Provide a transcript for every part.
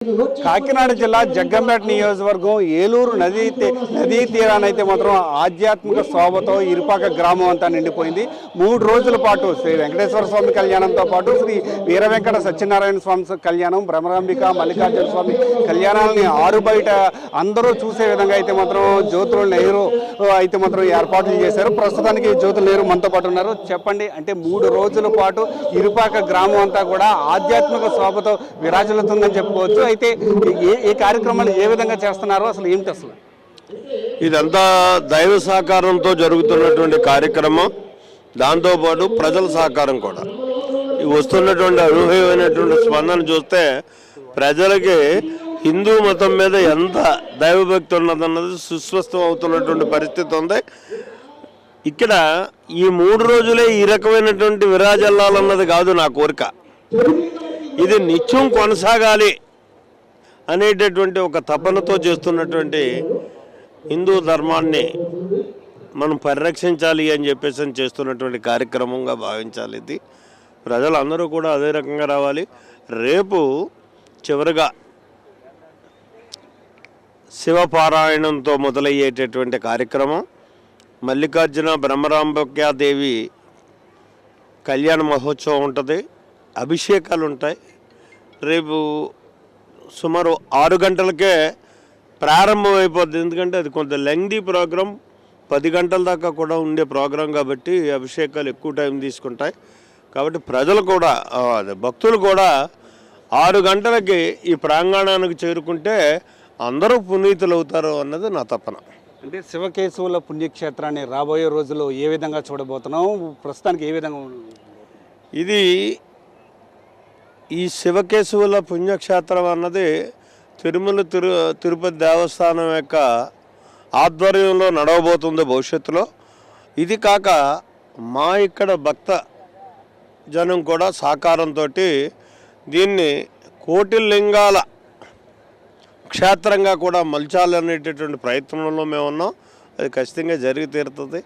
కాకినాడ జిల్లా జగ్గంపేట నియోజకవర్గం ఏలూరు నదీ తీరానైతే మాత్రం ఆధ్యాత్మిక శోభతో ఇరుపాక గ్రామం అంతా నిండిపోయింది. 3 రోజుల పాటు శ్రీ వెంకటేశ్వర స్వామి కళ్యాణంతో పాటు శ్రీ వీర వెంకట సత్యనారాయణ స్వామి కళ్యాణం, భ్రమరాంబిక మల్లికార్జున స్వామి కళ్యాణాలని ఆరు బయట అందరూ చూసే విధంగా అయితే మాత్రం జ్యోతుల నెహ్రూ అయితే మాత్రం ఏర్పాట్లు చేశారు. ప్రస్తుతానికి జ్యోతుల నెహ్రూ మనతో పాటు ఉన్నారు. చెప్పండి, అంటే 3 రోజుల పాటు ఇరుపాక గ్రామం అంతా కూడా ఆధ్యాత్మిక శోభతో విరాజిల్లుతుందని చెప్పుకోవచ్చు. అయితే ఈ కార్యక్రమాలు ఏ విధంగా చేస్తున్నారో అసలు ఏమిటి? అసలు ఇదంతా దైవ సహకారంతో జరుగుతున్నటువంటి కార్యక్రమం, దాంతోపాటు ప్రజల సహకారం కూడా. వస్తున్నటువంటి అనూహ్యమైనటువంటి స్పందన చూస్తే ప్రజలకి హిందూ మతం మీద ఎంత దైవభక్తి ఉన్నదన్నది సుస్పష్టం అవుతున్నటువంటి పరిస్థితి ఉంది. ఇక్కడ ఈ 3 రోజులే ఈ రకమైనటువంటి విరాజల్లాలన్నది కాదు నా కోరిక. ఇది నిత్యం కొనసాగాలి అనేటటువంటి ఒక తపనతో చేస్తున్నటువంటి హిందూ ధర్మాన్ని మనం పరిరక్షించాలి అని చెప్పేసి చేస్తున్నటువంటి కార్యక్రమంగా భావించాలి. ఇది ప్రజలందరూ కూడా అదే రకంగా రావాలి. రేపు చివరిగా శివపారాయణంతో మొదలయ్యేటటువంటి కార్యక్రమం, మల్లికార్జున బ్రహ్మరాంబికాదేవి కళ్యాణ మహోత్సవం ఉంటుంది, అభిషేకాలు ఉంటాయి. రేపు సుమారు 6 గంటలకే ప్రారంభం అయిపోద్ది. ఎందుకంటే అది కొంత లెంగ్దీ ప్రోగ్రాం, 10 గంటల దాకా కూడా ఉండే ప్రోగ్రాం కాబట్టి అభిషేకాలు ఎక్కువ టైం తీసుకుంటాయి. కాబట్టి ప్రజలు కూడా, భక్తులు కూడా 6 గంటలకి ఈ ప్రాంగణానికి చేరుకుంటే అందరూ పునీతులు అవుతారు అన్నది నా తపన. అంటే శివకేశవుల పుణ్యక్షేత్రాన్ని రాబోయే రోజుల్లో ఏ విధంగా చూడబోతున్నాం? ప్రస్తుతానికి ఏ విధంగా ఇది ఈ శివకేశవుల పుణ్యక్షేత్రం అన్నది తిరుపతి దేవస్థానం యొక్క ఆధ్వర్యంలో నడవబోతుంది భవిష్యత్తులో. ఇది కాక మా ఇక్కడ భక్త జనం కూడా సహకారంతో దీన్ని కోటి లింగాల క్షేత్రంగా కూడా మలచాలనేటటువంటి ప్రయత్నంలో మేము ఉన్నాం. అది ఖచ్చితంగా జరిగి తీరుతుంది.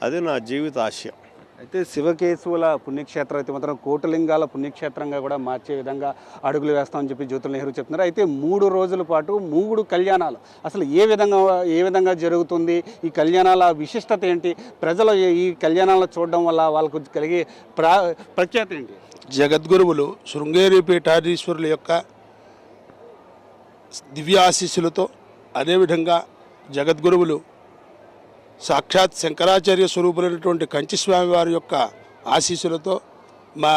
అది నా జీవిత ఆశయం. అయితే శివకేశవుల పుణ్యక్షేత్రం అయితే మాత్రం కోటిలింగాల పుణ్యక్షేత్రంగా కూడా మార్చే విధంగా అడుగులు వేస్తామని చెప్పి జ్యోతుల నెహ్రూ చెప్తున్నారు. అయితే 3 రోజుల పాటు 3 కళ్యాణాలు అసలు ఏ విధంగా జరుగుతుంది? ఈ కళ్యాణాల విశిష్టత ఏంటి? ప్రజలు ఈ కళ్యాణాలను చూడడం వల్ల వాళ్ళకు కలిగే ప్రఖ్యాతి ఏంటి? జగద్గురువులు శృంగేరి పీఠాధీశ్వరుల యొక్క దివ్యాశీస్సులతో, అదేవిధంగా జగద్గురువులు సాక్షాత్ శంకరాచార్య స్వరూపులైనటువంటి కంచిస్వామి వారి యొక్క ఆశీస్సులతో మా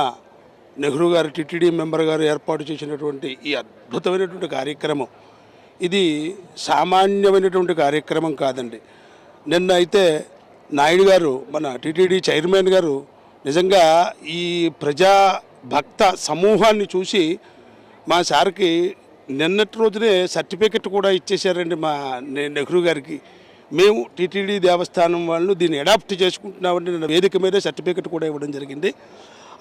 నెహ్రూ గారు టిటిడి మెంబర్ గారు ఏర్పాటు చేసినటువంటి ఈ అద్భుతమైనటువంటి కార్యక్రమం, ఇది సామాన్యమైనటువంటి కార్యక్రమం కాదండి. నిన్న అయితే నాయుడు గారు, మన టిటిడి చైర్మన్ గారు, నిజంగా ఈ ప్రజా భక్త సమూహాన్ని చూసి మా సార్కి నిన్నటి రోజునే సర్టిఫికెట్ కూడా ఇచ్చేశారండి మా నెహ్రూ గారికి. మేము టీటీడీ దేవస్థానం వాళ్ళు దీన్ని అడాప్ట్ చేసుకుంటున్నామంటే నిన్న వేదిక మీదే సర్టిఫికెట్ కూడా ఇవ్వడం జరిగింది.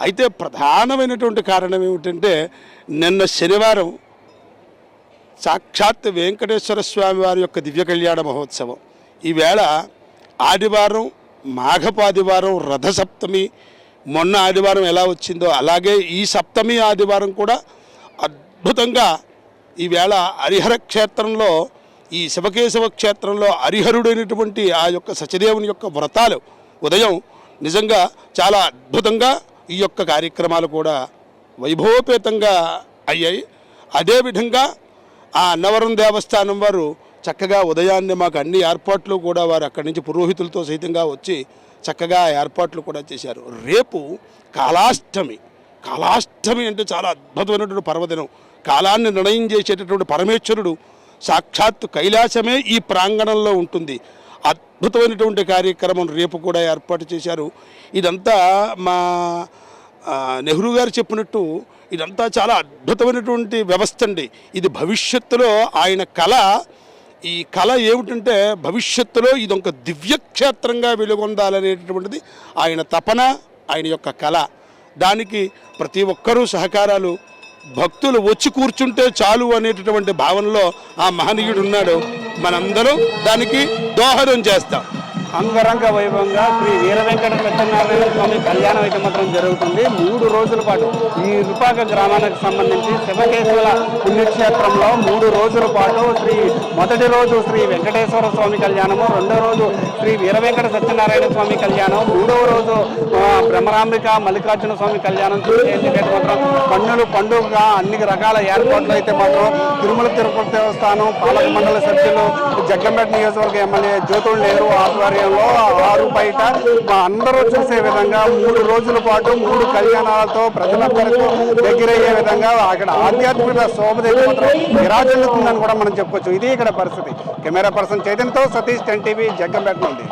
అయితే ప్రధానమైనటువంటి కారణం ఏమిటంటే, నిన్న శనివారం సాక్షాత్ వెంకటేశ్వర స్వామి వారి యొక్క దివ్య కళ్యాణ మహోత్సవం. ఈవేళ ఆదివారం, మాఘపాదివారం, రథసప్తమి, మొన్న ఆదివారం ఎలా వచ్చిందో అలాగే ఈ సప్తమి ఆదివారం కూడా అద్భుతంగా ఈవేళ హరిహర క్షేత్రంలో, ఈ శివకేశవ క్షేత్రంలో హరిహరుడైనటువంటి ఆ యొక్క సత్యదేవుని యొక్క వ్రతాలు ఉదయం నిజంగా చాలా అద్భుతంగా ఈ యొక్క కార్యక్రమాలు కూడా వైభవోపేతంగా అయ్యాయి. అదేవిధంగా ఆ అన్నవరం దేవస్థానం వారు చక్కగా ఉదయాన్నే మాకు అన్ని ఏర్పాట్లు కూడా వారు అక్కడి నుంచి పురోహితులతో సైతంగా వచ్చి చక్కగా ఏర్పాట్లు కూడా చేశారు. రేపు కాళాష్టమి. కాళాష్టమి అంటే చాలా అద్భుతమైనటువంటి పర్వదినం. కాలాన్ని నిర్ణయం చేసేటటువంటి పరమేశ్వరుడు సాక్షాత్ కైలాసమే ఈ ప్రాంగణంలో ఉంటుంది. అద్భుతమైనటువంటి కార్యక్రమం రేపు కూడా ఏర్పాటు చేశారు. ఇదంతా మా నెహ్రూ గారు చెప్పినట్టు ఇదంతా చాలా అద్భుతమైనటువంటి వ్యవస్థ అండి. ఇది భవిష్యత్తులో ఆయన కళ. ఈ కళ ఏమిటంటే, భవిష్యత్తులో ఇదొక దివ్యక్షేత్రంగా వెలుగొందాలనేటటువంటిది ఆయన తపన, ఆయన యొక్క కళ. దానికి ప్రతి ఒక్కరూ సహకారాలు, భక్తులు వచ్చి కూర్చుంటే చాలు అనేటటువంటి భావనలో ఆ మహనీయుడు ఉన్నాడు. మనందరం దానికి దోహదం చేస్తాం. అంగరంగ వైభవంగా శ్రీ వీర వెంకట సత్యనారాయణ స్వామి కళ్యాణం అయితే మాత్రం జరుగుతుంది. 3 రోజుల పాటు ఈ ఇరుపాక గ్రామానికి సంబంధించి శివకేశవుల పుణ్యక్షేత్రంలో 3 రోజుల పాటు మొదటి రోజు శ్రీ వెంకటేశ్వర స్వామి కళ్యాణము, రెండో రోజు శ్రీ వీర వెంకట సత్యనారాయణ స్వామి కళ్యాణం, 3వ రోజు భ్రమరాంబిక మల్లికార్జున స్వామి కళ్యాణం చేసేందుకు మాత్రం కన్నుల పండుగగా అన్ని రకాల ఏర్పాట్లు అయితే మాత్రం తిరుమల తిరుపతి దేవస్థానం పాలక మండలి సభ్యులు జగ్గంపేట నియోజకవర్గ ఎమ్మెల్యే జ్యోతుల నెహ్రూ ఆధ్వర్యంలో ఆరు బయట అందరూ చూసే విధంగా 3 రోజుల పాటు 3 కళ్యాణాలతో ప్రజలందరికీ దగ్గరయ్యే విధంగా అక్కడ ఆధ్యాత్మిక శోభ మాత్రం విరాజిల్లుతుందని కూడా మనం చెప్పుకోవచ్చు. ఇది ఇక్కడ పరిస్థితి. కెమెరా పర్సన్ చైతన్యతో సతీష్ 10 టీవీ జగ్గంపేట నుండి.